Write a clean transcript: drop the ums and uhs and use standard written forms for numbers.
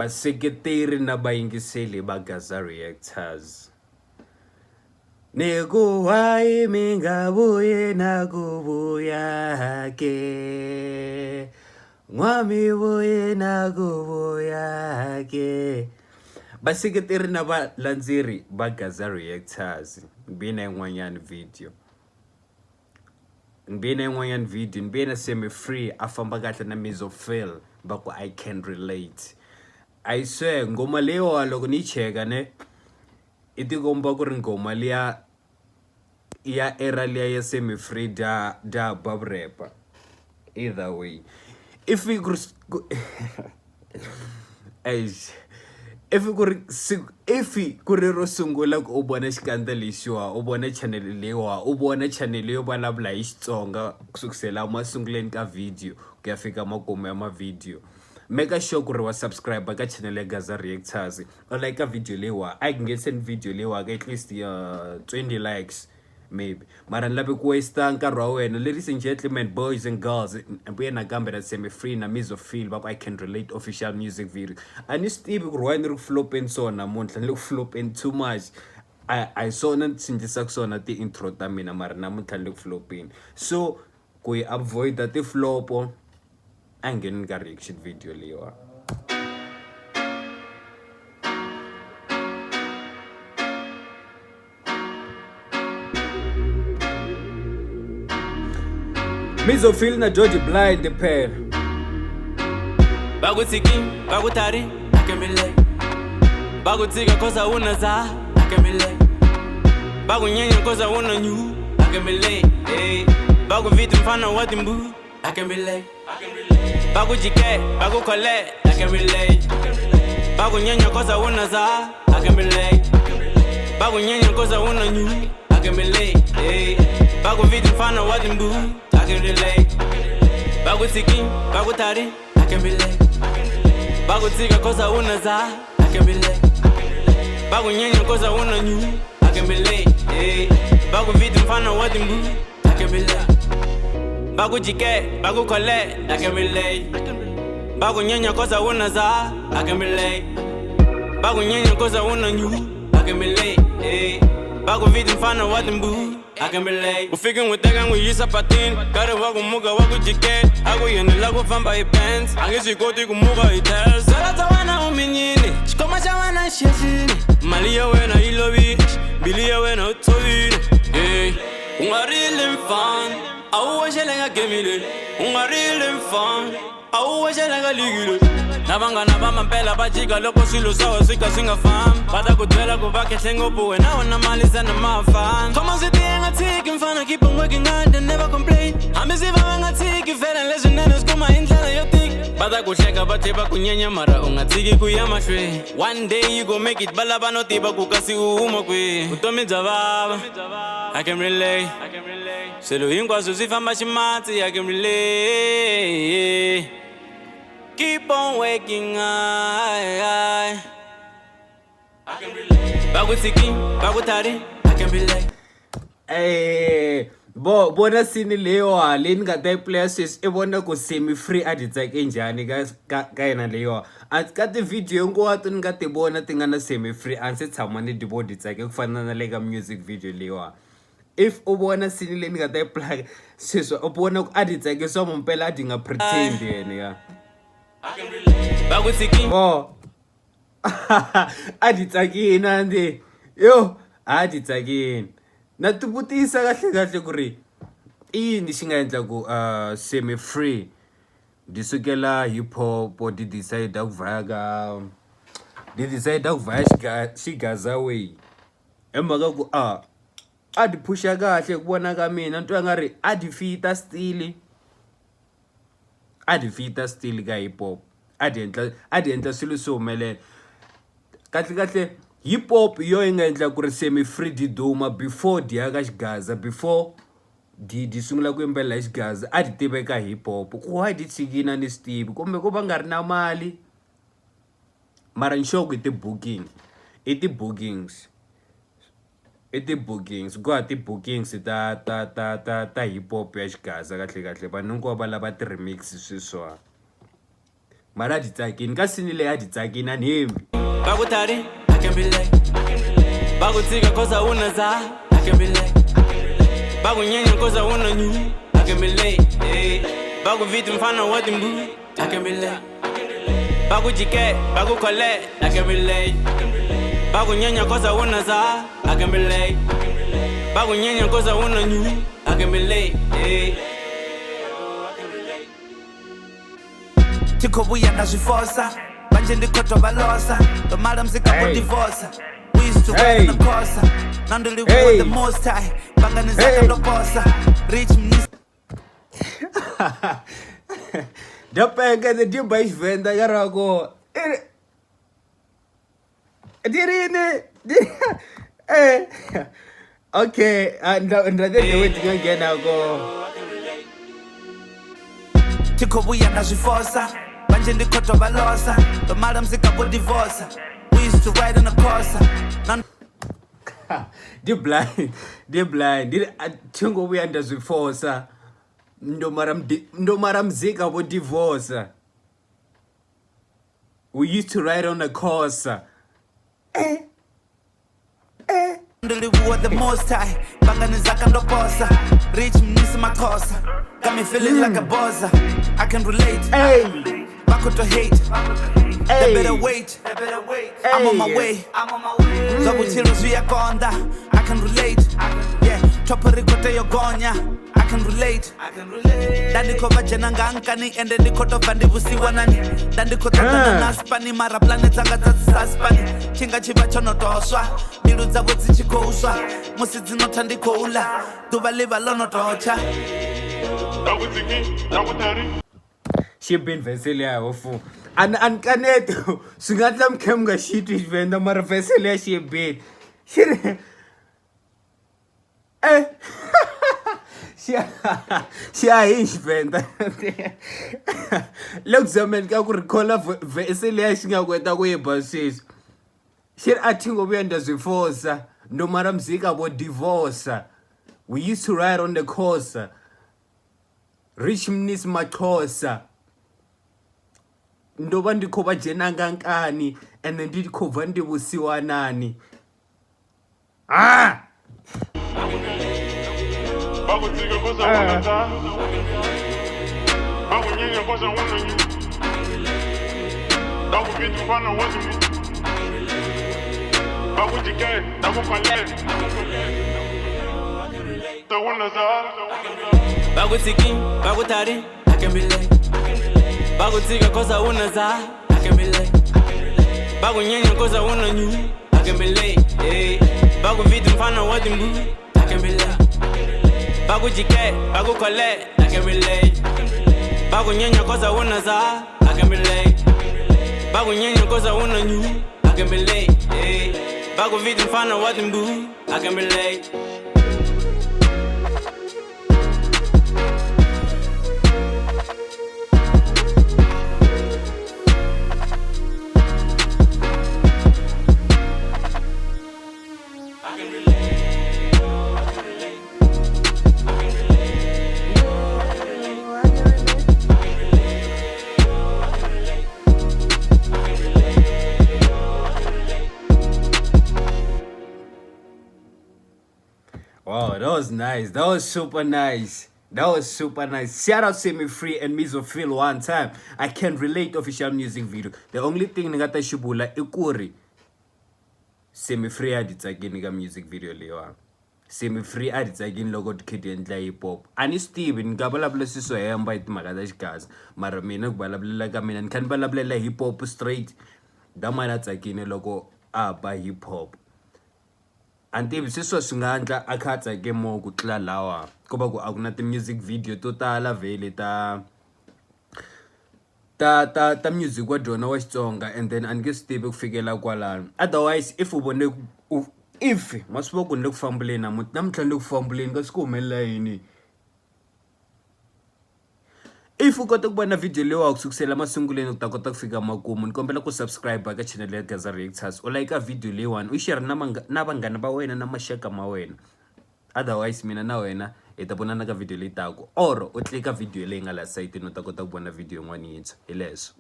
baseketeri na bayingiseli ba Gaza Reactors. Nekuwayi mingabuye nakubuya ke Ngwami buye nakubuya ke baseketeri na balandzeri ba Gaza Reactors. Ngibina yin'wanyana video ngibina Semi Free afamba kahle na Mizofil baku I can relate. I swear ngoma leyo loko ni cheka ne itikomba ku ri ngoma liya ya era liya ya Semi Free da bub rapper. Either way if ku ri ro sungula ku u bona xikandza lexiwa u bona channel leyiwa u bona channel yo vulavula hi Xitsonga kusukisela masunguleni ka video ku ya fika makumu ya mavideo, make sure ku ri wa subscribe ka channel ya Gaza Reactors u like ka video leyiwa. I can get send video leyiwa ka at least 20 likes maybe, mara ni lavi ku waste nkarhi wa wena. Ladies and gentlemen, boys and girls, mbuye nakambe na Semi Free na Mizofil baku I can relate official music video. A ni swi tivi ku ri why ni ri ku flopeni so namuntlha ni ri ku flopeni too much. I saw na sindzisa ku swona ti-intro ta mina mara namuntlha ni ri ku flopeni, so ku yi avoida ti-flopo a ngheni ka reaction video leyiwa. Mizofil na George Blind the pair Bagutiki, bagutari, akemile Bagutika kosa una za, akemile Bagunyenya kosa una nyu, akemile Baguviti mfana watimbu, akemile Bagujike, bagukole, akemile Bagunyenya kosa una za, akemile Bagunyenya kosa una nyu, akemile Baguviti mfana watimbu, I can relate. Bagutiki, bagutari, I can relate. Bagutika kosa una za, I can relate. Bagunyenya kosa una nyu, I can relate. Baguviti mfana watimbu, I can relate. Bagujike, bagukole, I can relate. Bagunyenya kosa una za, I can relate. Bagunyenya kosa una nyu, I can relate. Baguviti mfana watimbu, I can relate. Ufike nguteka nguyisa patini kare wakumuka wakujike akuyendela kufamba ipants angisikoti kumuka itels salata wana uminyini xikoma xa wana xexini mali ya wena yi lovile bili ya wena u tshovile u nga rili mfana a wu wexele ka gemile u nga rili mfana a wu wexele ka ligile na vanghana va mampela va jika loko swilo swa we swi ka swi nga fambi va ta ku byela ku va kehle ngopfu wena u na mali se na mafana khoma swi tiye nga tshiki mfana keep on working hard and never complain hambi swi va nga tshiki vhela leswinene swi kuma hi ndlela yo tika va ta ku hleka va tlhe va ku nyenya mara u nga tshiki ku ya mahlweni. One day you go make it va lava no tiva ku kasi u huma kwihi vutomi bya vava. I can relate swilo hinkwaswo swi famba ximatsi. I can relate. Keep on waking I can relate. Bagutiki, bagutari, I can relate. Bona scene leyo leyi ni nga ta yi playa sweswi I vona ku Semi Free a ti tsake njhani ka yena leyo. Ka ti-video hinkwato ni nga ti vona ti nga na Semi Free a ni se tshama ni ti vo ti tsake ku fana na le ka music video leyiwa. If u vona scene leyi ni nga ta yi playa sweswi u vona ku a ti tsake swa mampela a ti nga pretend yena ya. Bagutiki. A ti tsakini ande yo a ti tsakini na ti vutisa kahle ku ri I yini xi nga endla ku Semi Free di sukela hip hop di decide ku vaya xigaza way hi mhaka ku a di phusha kahle ku vona ka mina ni twa nga ri a di fita still ka hip hop a di endla swilo swi humelela kahle hip hop yo yi nga endla ku ri Semi Free di duma before di ya ka xigaza before di sungula ku yimbelela hi xigaza a di tiveka hip hop ku why di tshikina ni swi tivi kumbe ku va nga ri na mali mara nxoko i ti-bookings ku ha ti-bookings ta hip hop ya xigaza kahle vanhu hinkwavo va lava ti-remix sweswiwa mara di tsakini ka sini le ya di tsakini ani hembi Bagutari, I can be late. Bagutika kosa una za, I can be late. Bagunyenya kosa una nyu, I can be late. Bagu vitu mfano wati mbu, I can be late. Bagu jike, bagu kole, I can be late. Bagunyenya kosa una za, I can be late. Bagunyenya kosa una nyu, I can be late. Tikobuya ndazifosa manje ndikhoto balosa tomala mzika ku divorce we used to ride on the corsa nandili with the most high bangani zaka ndoposa rich minis dapenge the dimba isvenda yarako dirine okay ndade wethi ngena ko Tikobuya ndazifosa manje ndikhoto balosa tomala mzika ku divorce we used to ride on the corsa they blind did thingo buya ndazifosa ndo mara mzika bo divorce we used to ride on a Corsa Ndili with the most high bangani zaka ndoposa rich minis makosa got me feeling like a bossa I can relate back to hate they better wait I'm on my way double tears we are konda I can relate yeah topori kote yogonya I can relate dandi ko bajena ngankani ende ndikoto bandi busiwa nani dandi ko tata na spani mara planet anga tsaspani chinga chiba chono toswa bilu dzabo dzichikouswa musidzi notandi koula duba liva lono tocha she been vesele ya ofu an kaneto singatla mkhemga shit venda mara vesele ya she been she she ayish venda lokuzameni ka ku recalla vesele ya singakweta ku yebasisi she athingo buya ndazifosa no mara mzika bo divorce we used to ride on the Corsa rich minis maXhosa ndoba ndikho bajena ngankani and then ndikho vandibusiwa nani Bagutika kosa una za, bagunyenya kosa una nyu. Bagu vitu mfano wati mbu, bagu jike, bagu kole. Ta una za. Bagutiki, bagutari, I can be late. Bagutika kosa una za, I can be late. Bagunyenya kosa una nyu, I can be late. Bagu vitu mfano wati mbu, I can be late. Bagu jike, bagu kole, I can be late. Bagu nyenya kosa una za, I can be late. Bagu nyenya kosa una nyu, I can be late. Bagu vitu mfano wati mbu, I can be late. Wow, that was nice. That was super nice. That was super nice. Shout out Semi Free and Mizofil one time. I can relate official music video. The only thing ngata shibula ikuri Semi Free aditsagini ka music video lewa. Semi Free aditsagini logo kid endla hip hop. Ani Steve ngabalabla siso hemba itimaka ta xikazi. Mara mina kubalablela ka mina kan balablela hip hop straight. Damana tsakini loko aba hip hop. Antivi siswa swingandla akhatsa ke mo ku tlula lawa kuba ku akuna ti music video to tala vele ta music wa Jona wa Xitsonga and then ange sitivi ku fikela kwalano otherwise if ubone if maswo ku ndle ku fambuleni namutlha ndle ku fambuleni ka swi humelela yini if u kota ku vona video leyi kusukisela masunguleni u ta kota ku fika makumu ni kombela ku subscribe ka channel ya Gaza Reactors u like video leyiwani u share na vanghana va wena na maxaka ma wena otherwise mina na wena hi ta vonana ka video leyi taka or u click video leyi nga la site no ta kota ku vona video yin'wana yintshwa hi leswo.